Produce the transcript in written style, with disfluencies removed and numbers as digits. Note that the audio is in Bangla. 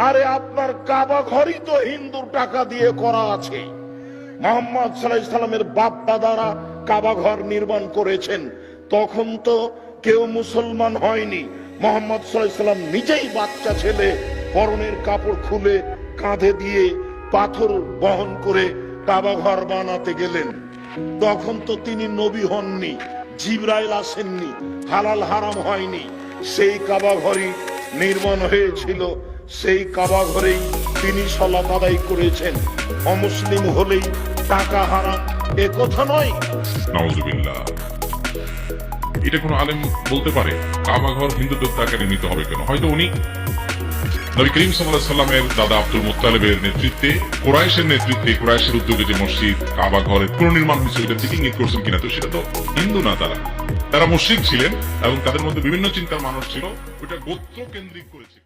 আরে আপনার কাবা ঘরই তো হিন্দুর টাকা দিয়ে করা আছে। মুহাম্মদ সাল্লাল্লাহু আলাইহি সাল্লামের বাপ দাদারা কাবা ঘর নির্মাণ করেছেন, তখন তো কেউ মুসলমান হয়নি। মুহাম্মদ সাল্লাল্লাহু আলাইহি সাল্লাম নিজেই বাচ্চা ছেলে, পরনের কাপড় খুলে কাঁধে দিয়ে পাথর বহন করে কাবা ঘর বানাতে গেলেন। তখন তো তিনি নবী হননি, জিবরাইল আসেননি, হালাল হারাম হয়নি। সেই কাবা ঘরই নির্মাণ হয়েছিল, সেই কাবা ঘরেই তিনি সালাত আদায় করেছেন। অমুসলিম হলেই টাকা হারাম এ কথা নয়। নাউজুবিল্লাহ। এটা কোনো আলেম বলতে পারে কাবা ঘর হিন্দুদের টাকায় নিতে হবে কেন? হয়তো উনি নবী করিম সাল্লাল্লাহু আলাইহি সাল্লামের দাদা আব্দুল মুত্তালিবের নেতৃত্বে, কুরাইশের উদ্যোগে যে মসজিদ কাবা ঘরের পুনর্নির্মাণ হয়েছে ওটার দিকে ইঙ্গিত করছেন কিনা। তো সেটা তো হিন্দু না, তারা মুশরিক ছিলেন এবং তাদের মধ্যে বিভিন্ন চিন্তার মানুষ ছিল, ওটা গোত্র কেন্দ্রিক করেছে।